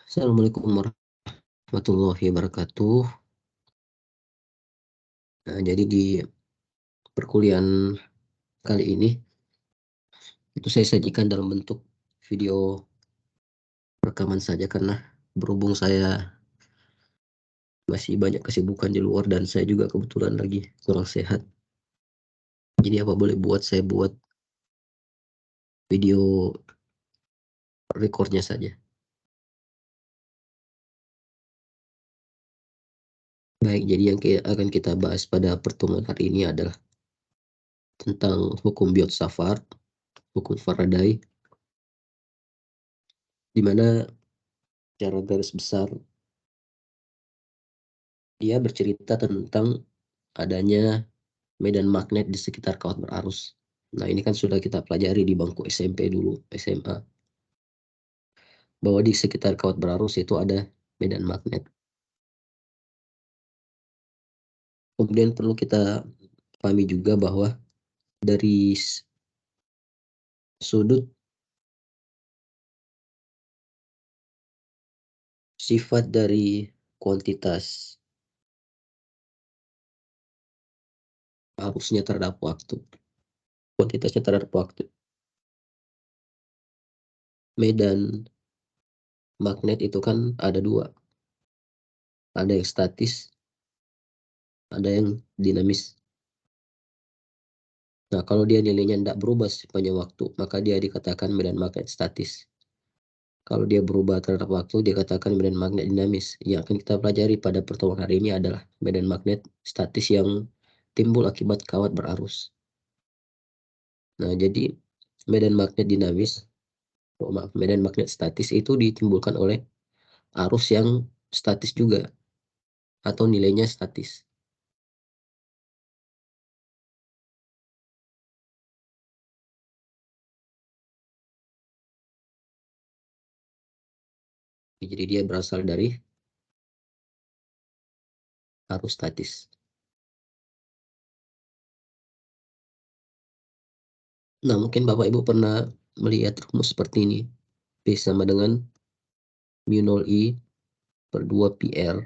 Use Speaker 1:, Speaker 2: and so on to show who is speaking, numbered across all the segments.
Speaker 1: Assalamualaikum warahmatullahi wabarakatuh. Nah, jadi di perkuliahan kali ini itu saya sajikan dalam bentuk video rekaman saja karena berhubung saya masih banyak kesibukan di luar dan saya juga kebetulan lagi kurang sehat. Jadi apa boleh buat saya buat video recordnya saja. Baik, jadi yang akan kita bahas pada pertemuan hari ini adalah tentang hukum Biot-Savart, hukum Faraday, di mana secara garis besar dia bercerita tentang adanya medan magnet di sekitar kawat berarus. Nah, ini kan sudah kita pelajari di bangku SMP dulu, SMA, bahwa di sekitar kawat berarus itu ada medan magnet. Kemudian perlu kita pahami juga bahwa dari sudut sifat dari kuantitas arusnya terhadap waktu, kuantitasnya terhadap waktu, medan magnet itu kan ada dua, ada yang statis, ada yang dinamis. Nah, kalau dia nilainya tidak berubah sepanjang waktu, maka dia dikatakan medan magnet statis. Kalau dia berubah terhadap waktu, dia katakan medan magnet dinamis. Yang akan kita pelajari pada pertemuan hari ini adalah medan magnet statis yang timbul akibat kawat berarus. Nah, jadi medan magnet dinamis, maaf, medan magnet statis itu ditimbulkan oleh arus yang statis juga, atau nilainya statis. Jadi dia berasal dari arus statis. Nah, mungkin Bapak Ibu pernah melihat rumus seperti ini. P sama dengan mu 0 I per 2 PR.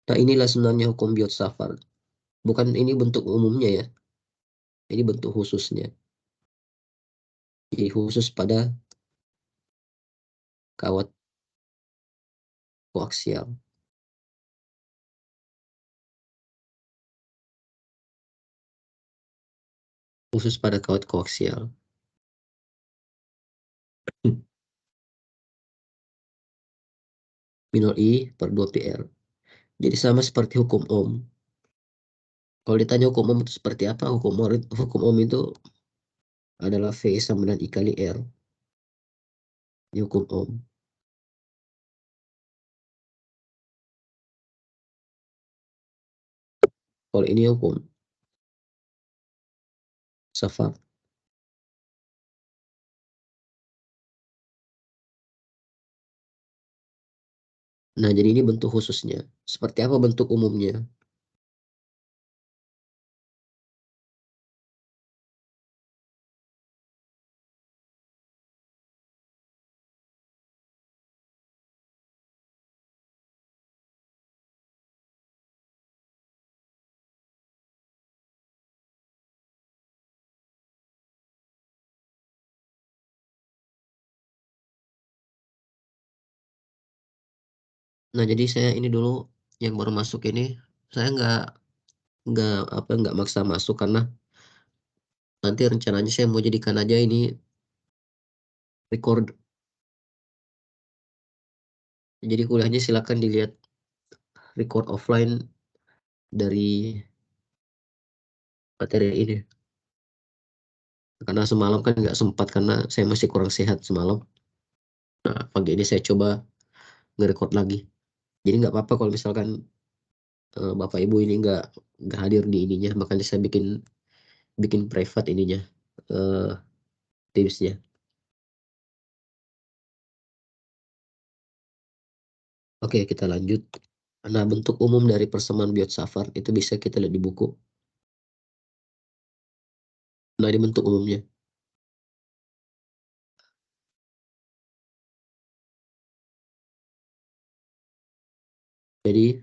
Speaker 1: Nah, inilah sebenarnya hukum Biot-Savart. Bukan ini bentuk umumnya ya, ini bentuk khususnya. Jadi khusus pada kawat koaksial. Khusus pada kawat koaksial. Minor I per 2 PR. Jadi sama seperti hukum Ohm. Kalau ditanya hukum Ohm itu seperti apa? Hukum Ohm itu adalah V sama dengan I kali R. Ini hukum Ohm. Kalau ini hukum Savart. Nah, jadi ini bentuk khususnya. Seperti apa bentuk umumnya? Nah, jadi saya ini dulu yang baru masuk ini, saya nggak maksa masuk karena nanti rencananya saya mau jadikan aja ini record. Jadi kuliahnya silakan dilihat record offline dari materi ini. Karena semalam kan nggak sempat karena saya masih kurang sehat semalam. Nah, pagi ini saya coba nge-record lagi. Jadi nggak apa-apa kalau misalkan Bapak Ibu ini nggak hadir di ininya, makanya saya bikin bikin private ininya, eh, Teamsnya. Oke, kita lanjut. Nah, bentuk umum dari persamaan Biot-Savart itu bisa kita lihat di buku. Nah, ini bentuk umumnya. Jadi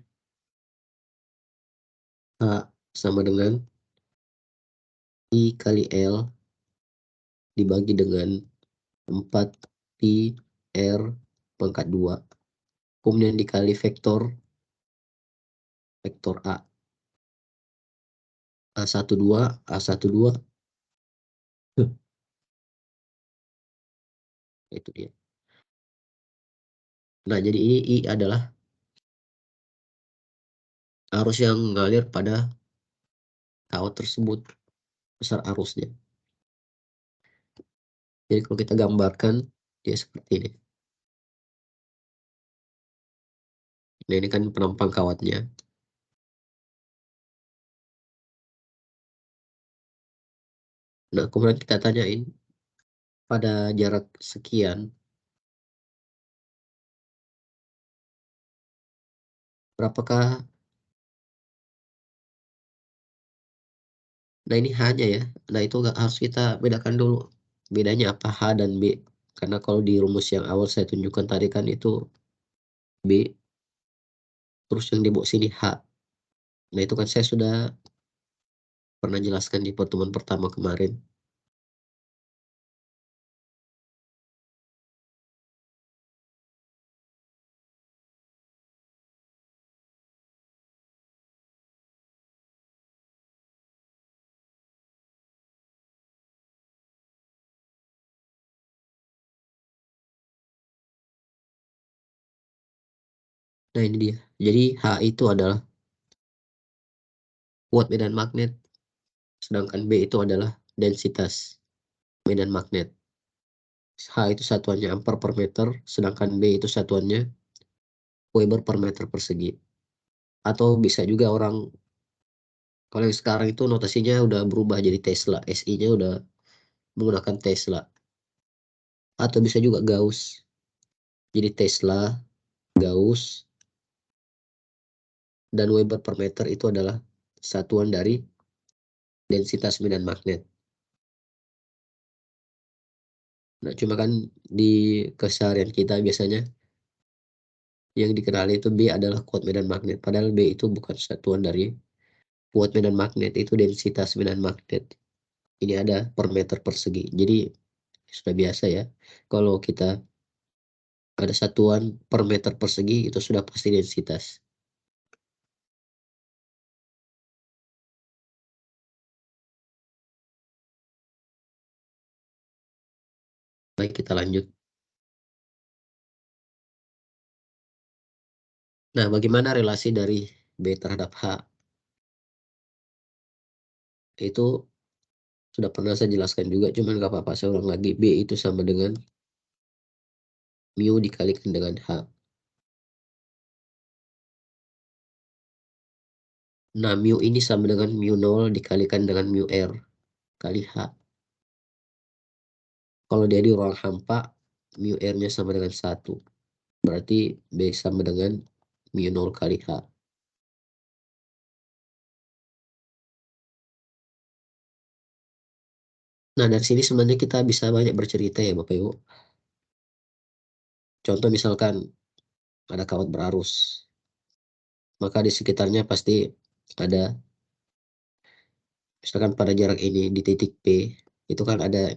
Speaker 1: H sama dengan I kali L dibagi dengan 4 pi R pangkat 2. Kemudian dikali vektor A. A12, A12, itu dia. Nah, jadi ini I adalah arus yang mengalir pada kawat tersebut, besar arusnya. Jadi kalau kita gambarkan, dia seperti ini. Nah, ini kan penampang kawatnya. Nah, kemudian kita tanyain, pada jarak sekian, berapakah, nah ini H-nya ya. Nah, itu harus kita bedakan dulu. Bedanya apa H dan B. Karena kalau di rumus yang awal saya tunjukkan tadi kan itu B, terus yang di bawah sini H. Nah, itu kan saya sudah pernah jelaskan di pertemuan pertama kemarin. Nah, ini dia. Jadi H itu adalah kuat medan magnet, sedangkan B itu adalah densitas medan magnet. H itu satuannya ampere per meter, sedangkan B itu satuannya Weber per meter persegi. Atau bisa juga orang, kalau yang sekarang itu notasinya udah berubah jadi Tesla, SI-nya udah menggunakan Tesla. Atau bisa juga Gauss. Jadi Tesla, Gauss, dan Weber per meter itu adalah satuan dari densitas medan magnet. Nah, cuma kan di keseharian kita biasanya yang dikenali itu B adalah kuat medan magnet. Padahal B itu bukan satuan dari kuat medan magnet, itu densitas medan magnet. Ini ada per meter persegi. Jadi sudah biasa ya. Kalau kita ada satuan per meter persegi itu sudah pasti densitas. Baik, kita lanjut. Nah, bagaimana relasi dari B terhadap H? Itu sudah pernah saya jelaskan juga, cuman nggak apa-apa saya ulang lagi. B itu sama dengan mu dikalikan dengan H. Nah, mu ini sama dengan mu 0 dikalikan dengan mu R kali H. Kalau dia di ruang hampa, mu R-nya sama dengan 1. Berarti B sama dengan mu 0 kali H. Nah, dari sini sebenarnya kita bisa banyak bercerita ya Bapak Ibu. Contoh misalkan ada kawat berarus, maka di sekitarnya pasti ada, misalkan pada jarak ini di titik P, itu kan ada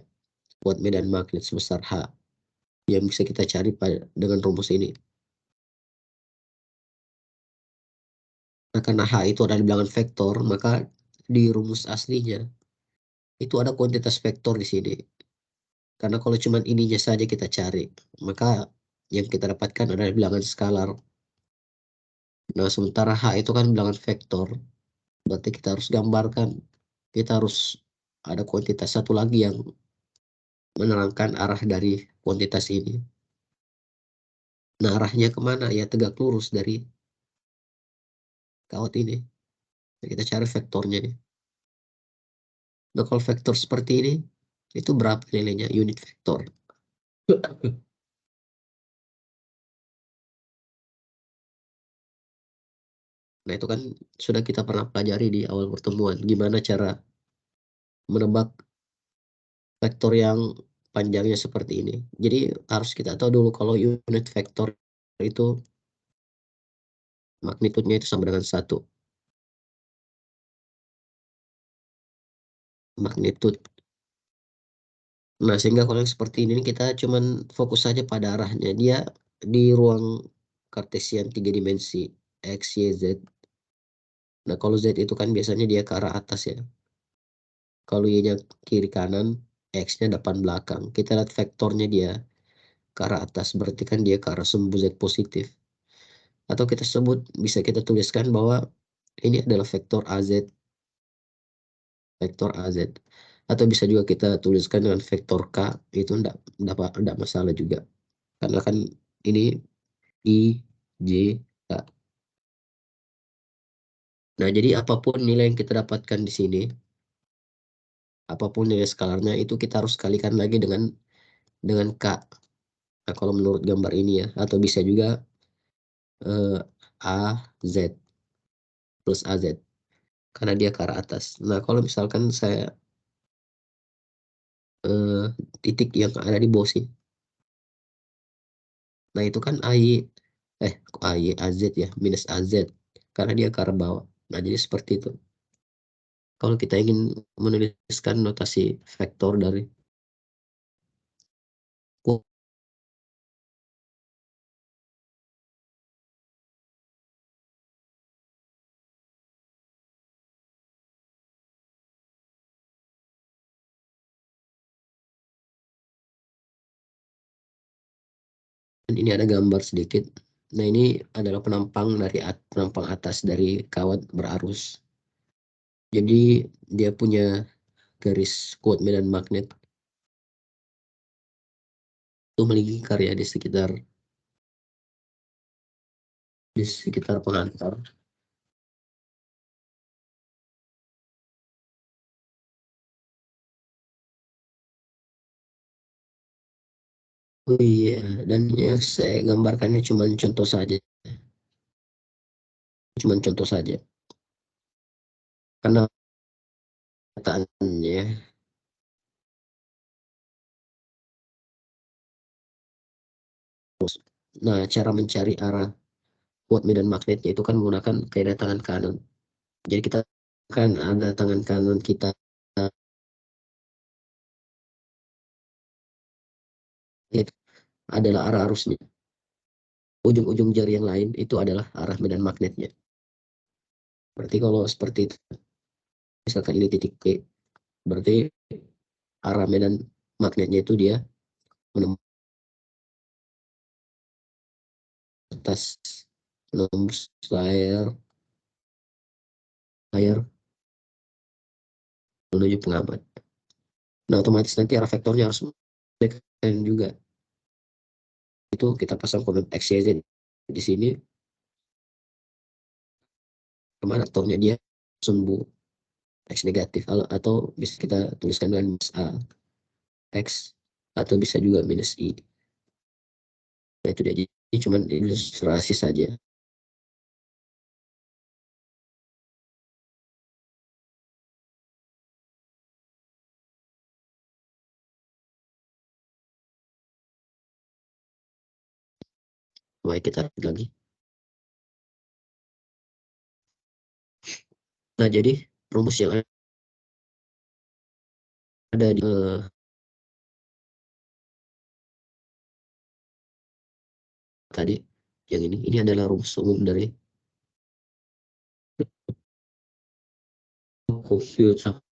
Speaker 1: kuat medan magnet sebesar H yang bisa kita cari dengan rumus ini. Nah, karena H itu ada di belakang vektor, maka di rumus aslinya itu ada kuantitas vektor di sini. Karena kalau cuma ininya saja kita cari, maka yang kita dapatkan adalah bilangan skalar. Nah, sementara H itu kan bilangan vektor, berarti kita harus gambarkan, kita harus ada kuantitas satu lagi yang menerangkan arah dari kuantitas ini. Nah, arahnya kemana? Ya tegak lurus dari kawat ini. Nah, kita cari vektornya nih. Nah, kalau vektor seperti ini, itu berapa nilainya unit vektor? Nah, itu kan sudah kita pernah pelajari di awal pertemuan. Gimana cara menebak vektor yang panjangnya seperti ini. Jadi harus kita tahu dulu kalau unit vektor itu magnitudenya itu sama dengan 1. Magnitud. Nah, sehingga kalau yang seperti ini kita cuman fokus saja pada arahnya. Dia di ruang kartesian 3 dimensi X, Y, Z. Nah, kalau Z itu kan biasanya dia ke arah atas ya. Kalau Y-nya kiri kanan, X-nya depan belakang. Kita lihat vektornya dia ke arah atas, berarti kan dia ke arah sumbu Z positif. Atau kita sebut, bisa kita tuliskan bahwa ini adalah vektor AZ, vektor AZ. Atau bisa juga kita tuliskan dengan vektor K, itu enggak masalah juga. Karena kan ini I, J, K. Nah, jadi apapun nilai yang kita dapatkan di sini, apapun nilai skalarnya, itu kita harus kalikan lagi dengan K. Nah, kalau menurut gambar ini ya, atau bisa juga AZ plus AZ, karena dia ke arah atas. Nah, kalau misalkan saya eh, titik yang ada di bawah sih, nah itu kan kok AY AZ ya, minus AZ, karena dia ke arah bawah. Nah, jadi seperti itu. Kalau kita ingin menuliskan notasi vektor dari ini ada gambar sedikit. Nah, ini adalah penampang atas dari kawat berarus. Jadi dia punya garis kuat medan magnet itu melingkar ya di sekitar pengantar. Oh iya, dan yang saya gambarkannya cuma contoh saja, karena kataannya. Nah, cara mencari arah kuat medan magnetnya itu kan menggunakan kaidah tangan kanan. Jadi kita kan ada tangan kanan kita itu adalah arah arusnya. Ujung-ujung jari yang lain itu adalah arah medan magnetnya. Berarti kalau seperti itu, misalkan ini titik P, berarti arah medan magnetnya itu dia menembus atas, menembus layar menuju pengaman. Nah, otomatis nanti arah vektornya harus dan juga itu kita pasang kode X, Y, Z di sini, kemana vektornya dia sumbu X negatif, atau bisa kita tuliskan dengan minus A X, atau bisa juga minus I. Nah, itu dia, jadi cuma ilustrasi saja. Baik, kita lanjut lagi. Nah, jadi rumus yang ada di tadi yang ini adalah rumus umum dari komputer.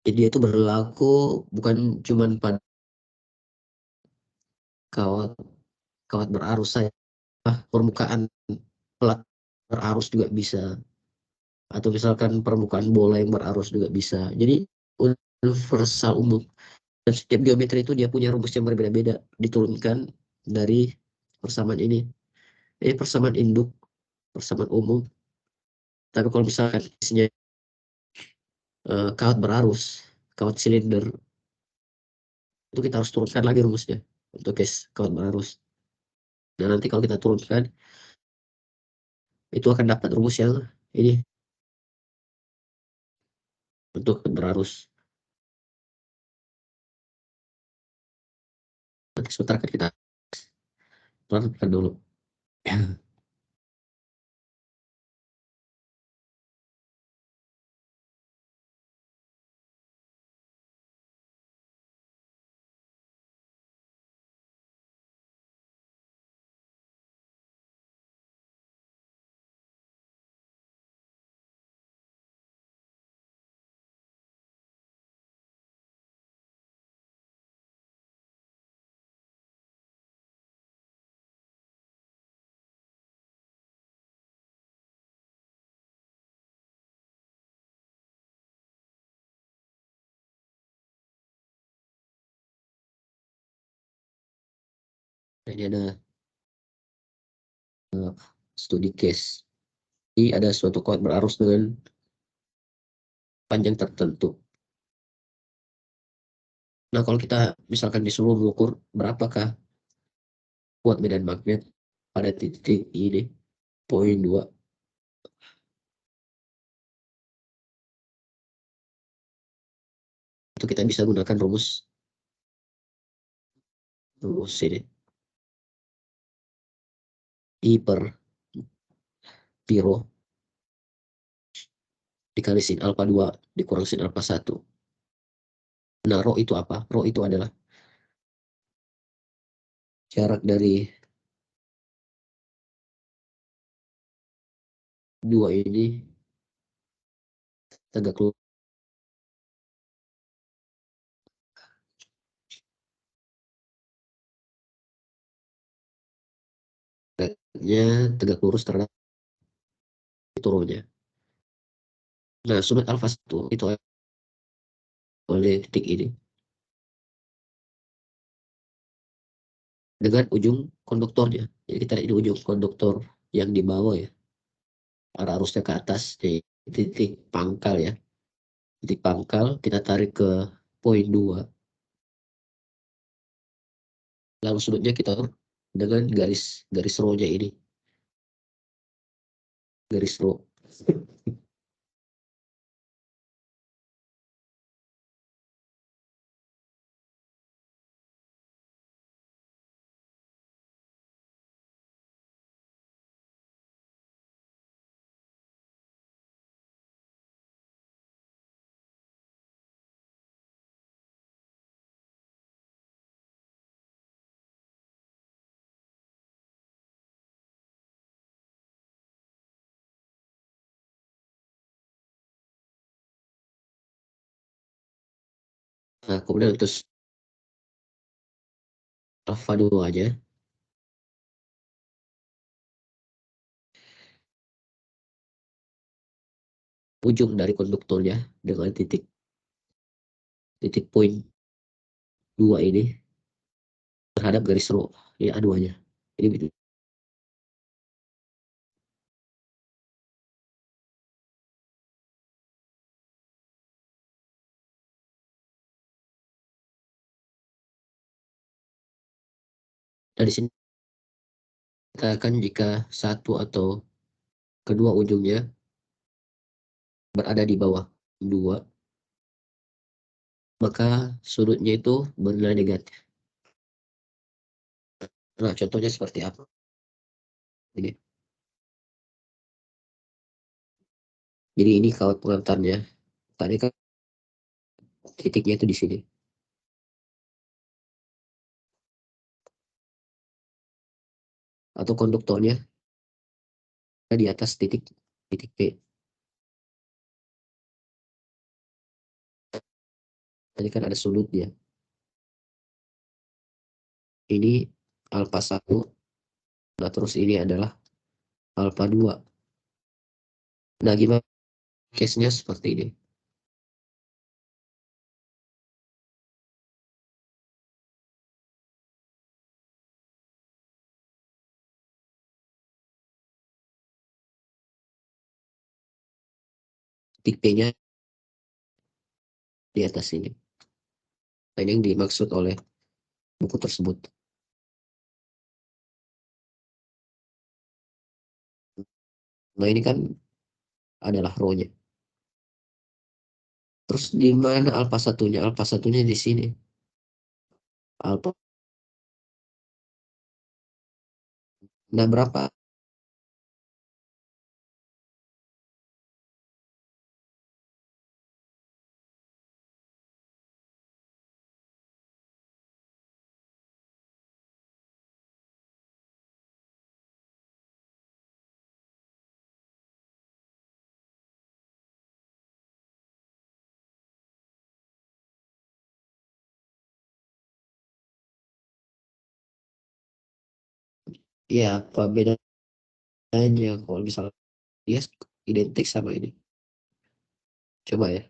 Speaker 1: Jadi dia itu berlaku bukan cuma pada kawat kawat berarus saja, permukaan pelat berarus juga bisa, atau misalkan permukaan bola yang berarus juga bisa. Jadi universal umum, dan setiap geometri itu dia punya rumus yang berbeda-beda diturunkan dari persamaan ini. Ini persamaan induk, persamaan umum. Tapi kalau misalkan isinya kawat berarus, kawat silinder, itu kita harus turunkan lagi rumusnya untuk case kawat berarus. Dan nanti kalau kita turunkan, itu akan dapat rumus yang ini untuk berarus. Nanti sebentar kan kita pelan dulu. Nah, ini ada studi case. Ini ada suatu kuat berarus dengan panjang tertentu. Nah, kalau kita misalkan disuruh mengukur berapakah kuat medan magnet pada titik ini, poin 2, itu kita bisa gunakan rumus ini. I per piro dikali sin alfa 2 dikurang sin alfa 1. Nah, rho itu apa? Rho itu adalah jarak dari dua ini tegak lurusnya tegak lurus terhadap turunnya. Nah, sudut alfa 1 itu oleh titik ini dengan ujung konduktornya. Jadi kita lihat ini ujung konduktor yang di bawah ya, arah arusnya ke atas, jadi titik pangkal ya. Titik pangkal kita tarik ke poin 2, lalu sudutnya kita atur dengan garis garis row-nya ini, garis row. Nah, kemudian untuk alfa 2 aja, ujung dari konduktornya dengan titik titik poin 2 ini terhadap garis row ini A2-nya. Ini dari sini katakan jika satu atau kedua ujungnya berada di bawah 2, maka sudutnya itu bernilai negatif. Nah, contohnya seperti apa? Ini. Jadi ini kawat pengantarnya. Tadi kan titiknya itu di sini. Atau konduktornya di atas titik titik P. Tadi kan ada sudutnya. Ini alfa 1. Nah, terus ini adalah alfa 2. Nah, gimana case-nya seperti ini. Titik P-nya di atas ini. Nah, ini yang dimaksud oleh buku tersebut. Nah, ini kan adalah rho-nya. Terus di mana alfa satunya? Alfa satunya di sini. Alfa. Nah, berapa? Ya, apa bedanya kalau misalnya dia identik sama ini? Coba ya.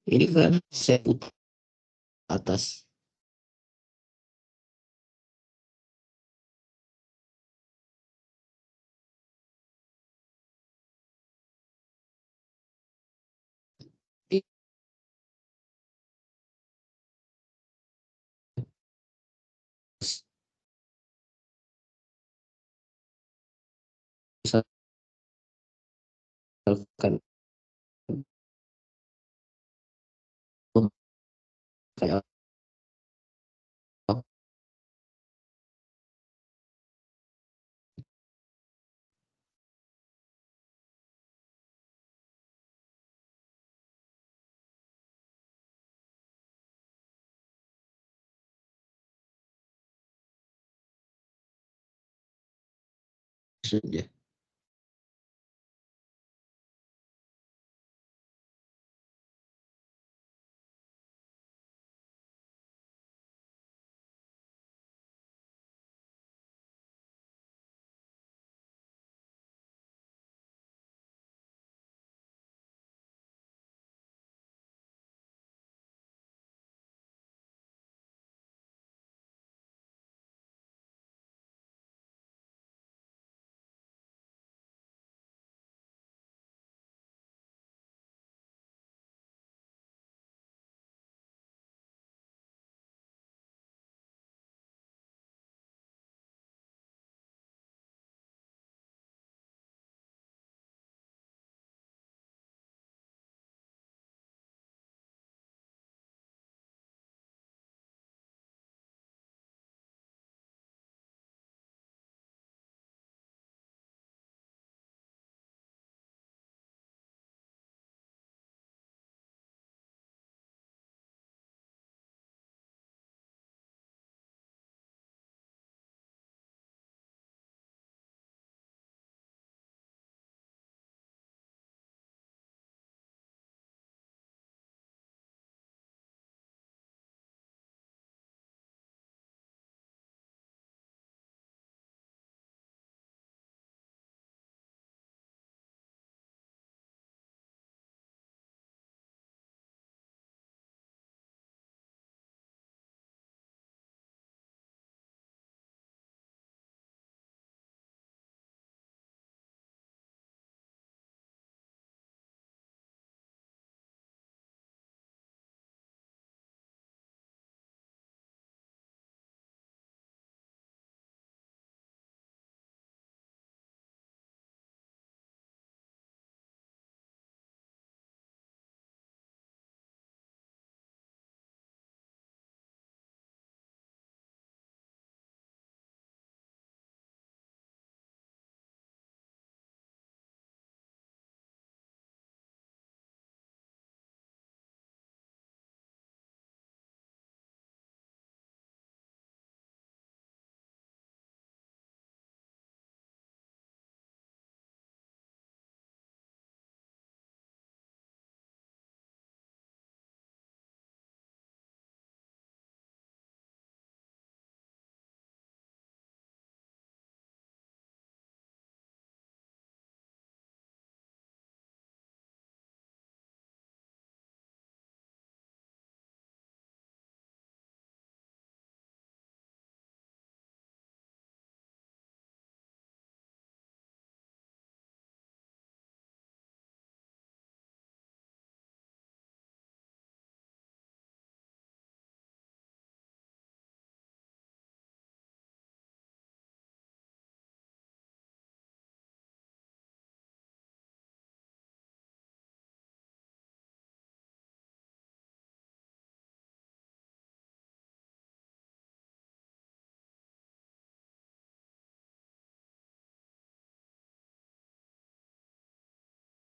Speaker 1: Ini kan saya putar atas. Misalkan kayak apa saja.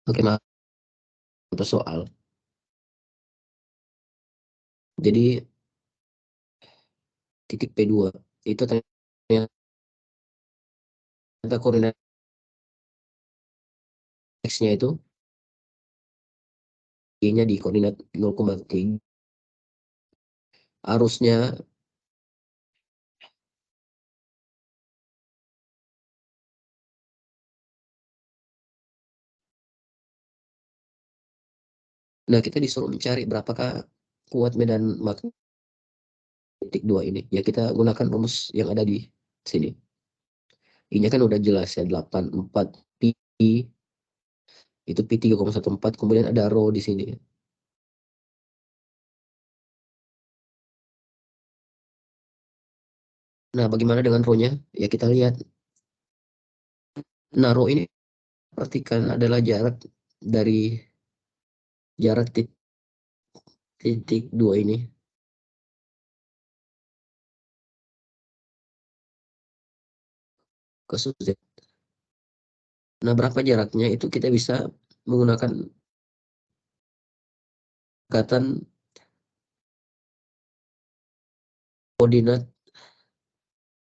Speaker 1: Oke, maaf soal. Jadi titik P2 itu ternyata koordinat X-nya itu Y-nya di koordinat 0,3. Arusnya Nah, kita disuruh mencari berapakah kuat medan magnetik titik 2 ini. Ya kita gunakan rumus yang ada di sini. I-nya kan udah jelas ya, 84 pi itu pi 3,14, kemudian ada rho di sini. Nah, bagaimana dengan rho-nya? Ya kita lihat. Nah, rho ini perhatikan adalah jarak dari jarak titik 2 ini ke sub Z. Nah, berapa jaraknya itu kita bisa menggunakan pendekatan koordinat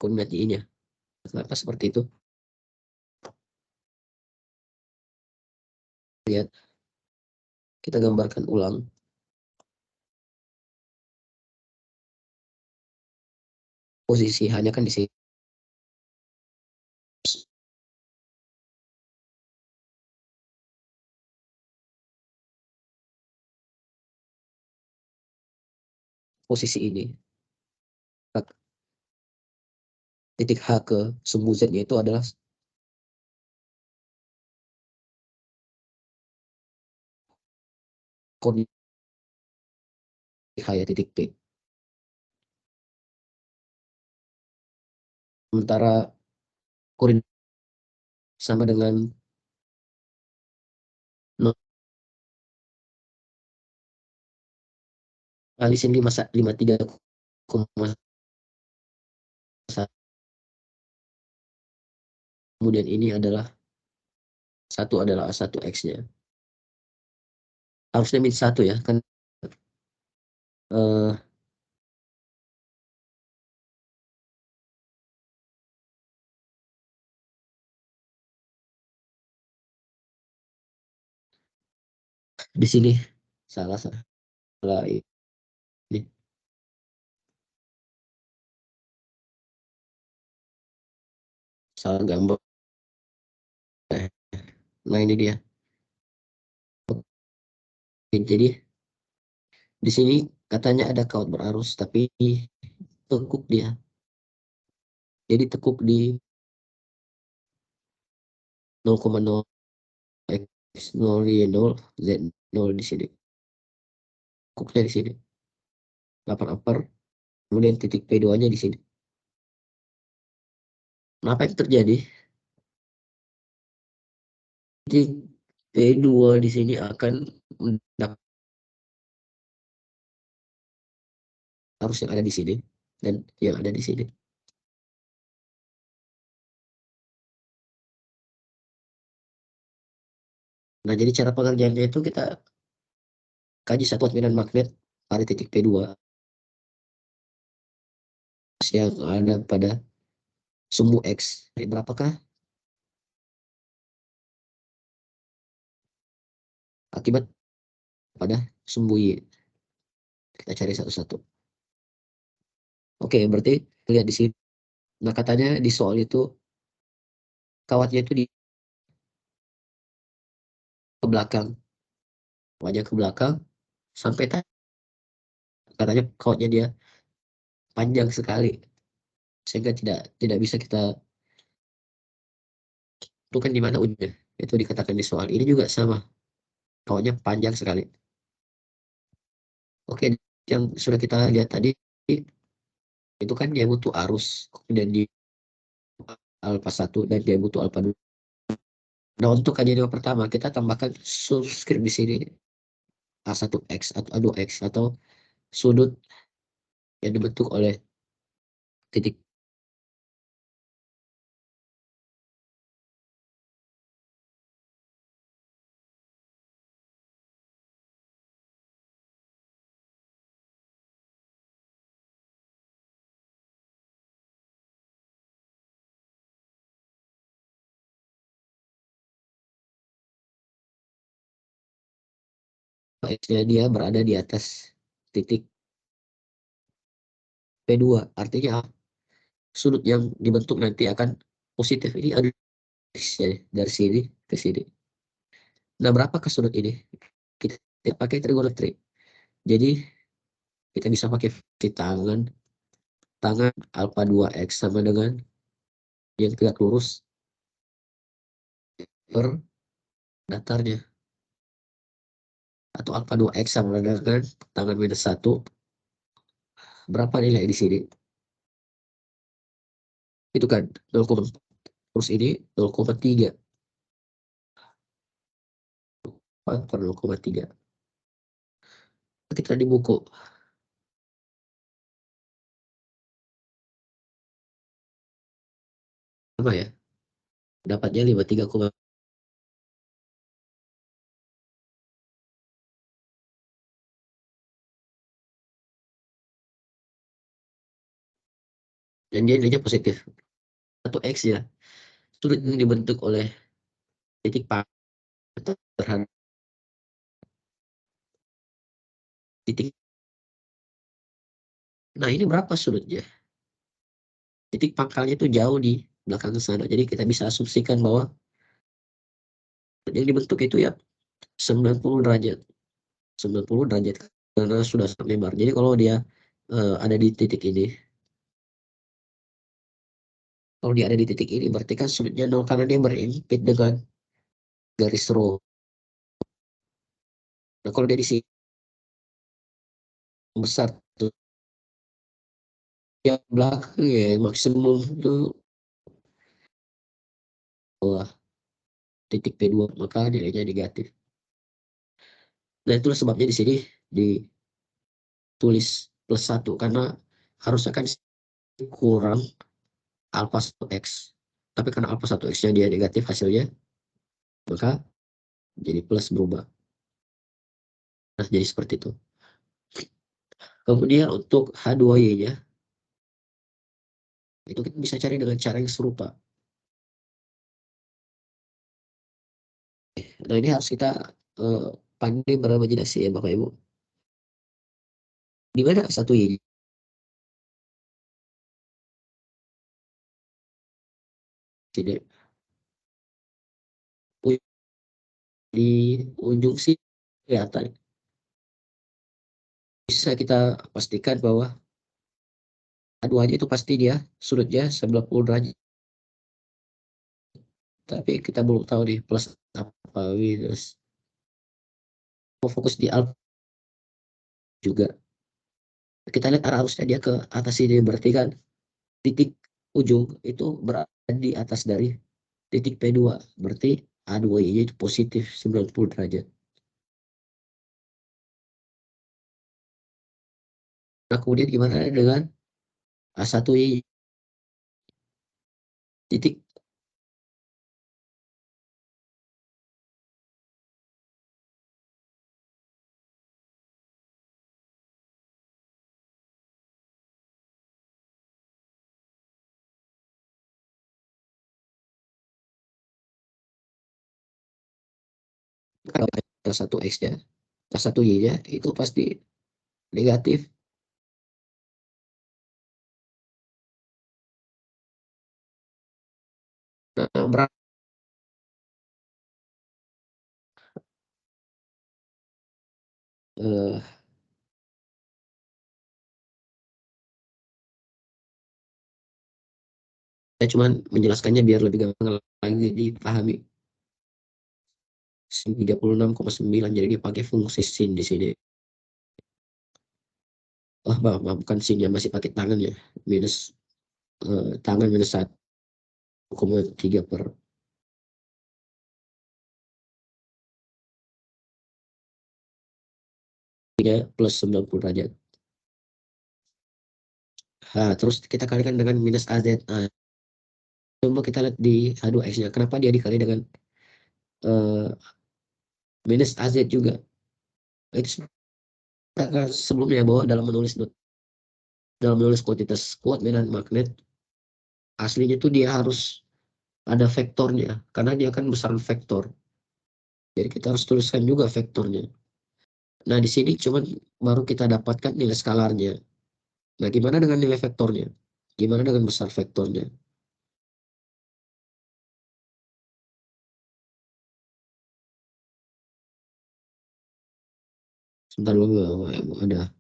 Speaker 1: koordinat I-nya. Kenapa seperti itu? Lihat, kita gambarkan ulang. Posisi hanya kan di sini. Posisi ini. Titik H ke sumbu Z-nya itu adalah koordinat H ya, titik P. Sementara koordinat sama dengan 0 kali sin 53,1. Kemudian ini adalah satu adalah A1 X-nya. Harusnya min 1 ya, kan eh, di sini salah salah ini salah gambar. Nah, ini dia. Oke, jadi di sini katanya ada kaut berarus tapi tekuk dia. Jadi tekuk di 0,0 X 0 Y 0 Z 0 di sini. Tekuknya di sini. 8 ampere. Kemudian titik P2-nya di sini. Nah, apa yang terjadi? Titik P2 di sini akan mendapat arus yang ada di sini dan yang ada di sini. Nah, jadi cara pengerjaannya itu kita kaji satuan medan magnet pada titik P2 yang ada pada sumbu X. Jadi berapakah akibat pada sumbu Y? Kita cari satu-satu. Oke, berarti lihat di sini. Nah, katanya di soal itu kawatnya itu di ke belakang, wajah ke belakang sampai katanya kawatnya dia panjang sekali sehingga tidak tidak bisa kita tentukan di mana ujungnya. Itu dikatakan di soal ini juga sama, kawatnya panjang sekali. Oke, yang sudah kita lihat tadi itu kan dia butuh arus dan di alfa 1 dan dia butuh alfa 2. Nah, untuk kajian yang pertama kita tambahkan subscript di sini A1X atau A2X atau sudut yang dibentuk oleh titik. X-nya dia berada di atas titik P2. Artinya sudut yang dibentuk nanti akan positif. Ini ada dari sini ke sini. Nah, berapa ke sudut ini? Kita pakai trigonometri. Jadi kita bisa pakai tangan alfa 2x sama dengan yang tegak lurus per datarnya, atau alfa 2x sama dengan tangan minus 1. Berapa nilai di sini? Itu kan 0,4. Terus ini 0,3 per 0,3. Kita di buku apa ya? Dapatnya 53, dan dia nilainya positif. 1x ya. Sudut yang dibentuk oleh titik terhadap titik. Nah, ini berapa sudutnya? Titik pangkalnya itu jauh di belakang sana. Jadi kita bisa asumsikan bahwa yang dibentuk itu ya 90 derajat. 90 derajat karena sudah sangat lebar. Jadi kalau dia ada di titik ini, kalau dia ada di titik ini berarti kan sudutnya 0 karena dia berimpit dengan garis row. Nah, kalau dia di sini besar tuh yang belakang ya maksimum itu bawah titik P2, maka nilainya negatif. Nah, itulah sebabnya di sini ditulis +1 karena harusnya kan kurang alfa 1x. Tapi karena alfa 1x-nya dia negatif hasilnya, maka jadi plus berubah. Nah, jadi seperti itu. Kemudian untuk H2Y-nya, itu kita bisa cari dengan cara yang serupa. Nah, ini harus kita pandai berimajinasi ya Bapak Ibu. Di mana satu Y? Tidak. Di ujung sini kelihatan. Bisa kita pastikan bahwa H2-nya itu pasti dia sudutnya 90 derajat. Tapi kita belum tahu nih plus apa minus. Mau fokus di alfa juga. Kita lihat arah arusnya dia ke atas ini, berarti kan titik ujung itu berada di atas dari titik P2, berarti A2-nya itu positif 90 derajat. Nah, kemudian gimana dengan A1Y titik? Kalau A1X-nya, A1Y-nya itu pasti negatif. Nah, berapa? Eh, saya cuma menjelaskannya biar lebih gampang lagi dipahami. Sin 36,9, jadi dia pakai fungsi sin di sini. Oh, bukan sin ya, masih pakai tangan ya. Minus tangan minus 1,3 per 3 plus 90 derajat. Nah, terus kita kalikan dengan minus AZ. Nah, coba kita lihat di H2X-nya. Kenapa dia dikali dengan eh, minus AZ juga? Itu sebelumnya bahwa dalam menulis kuantitas kuat medan magnet, aslinya itu dia harus ada vektornya. Karena dia kan besaran vektor. Jadi kita harus tuliskan juga vektornya. Nah, di sini cuman baru kita dapatkan nilai skalarnya. Nah, gimana dengan nilai vektornya? Gimana dengan besar vektornya? Sebentar dulu Bapak Ibu, ada.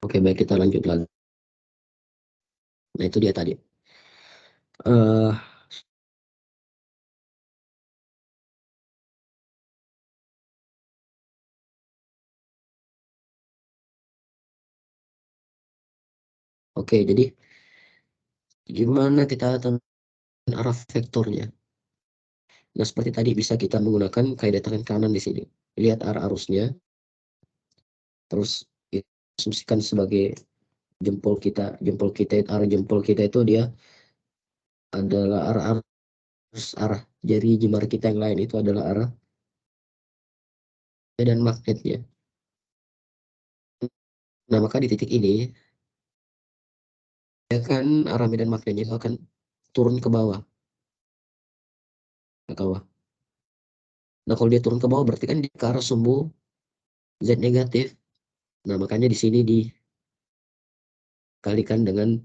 Speaker 1: Oke, baik, kita lanjut lagi. Nah, itu dia tadi. Eh, oke, jadi gimana kita tentukan arah vektornya? Nah, seperti tadi bisa kita menggunakan kaidah tangan kanan di sini. Lihat arah arusnya, terus asumsikan sebagai jempol kita, arah jempol kita itu dia adalah arah jari jemari kita yang lain itu adalah arah medan magnetnya. Nah, maka di titik ini ya kan arah medan magnetnya itu akan turun ke bawah, ke bawah. Nah, kalau dia turun ke bawah berarti kan di ke arah sumbu Z negatif. Nah, makanya di sini dikalikan dengan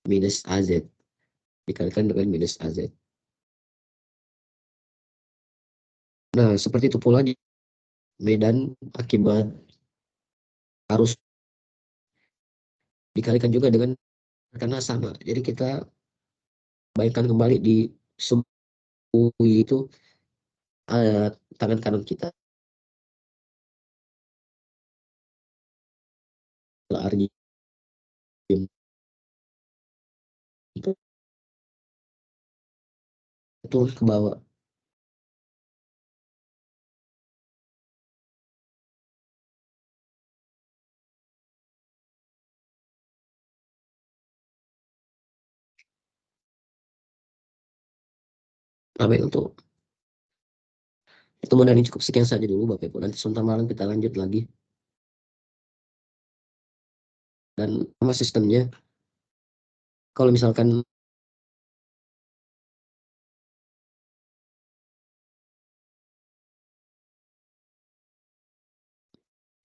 Speaker 1: minus AZ. Dikalikan dengan minus AZ. Nah, seperti itu pula di medan akibat arus dikalikan juga dengan karena sama. Jadi kita bayangkan kembali di sumbu itu tangan kanan kita arahnya turun ke bawah. Sampai untuk pertemuan hari ini cukup sekian saja dulu Bapak Ibu. Nanti sebentar malam kita lanjut lagi. Dan sama sistemnya, kalau misalkan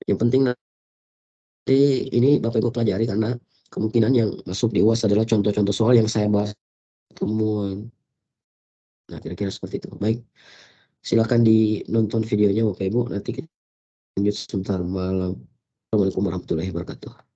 Speaker 1: yang penting nanti ini Bapak Ibu pelajari karena kemungkinan yang masuk di UAS adalah contoh-contoh soal yang saya bahas temuan. Nah, kira-kira seperti itu. Baik, silakan dinonton videonya Bapak Ibu. Nanti kita lanjut sebentar malam. Assalamualaikum warahmatullahi wabarakatuh.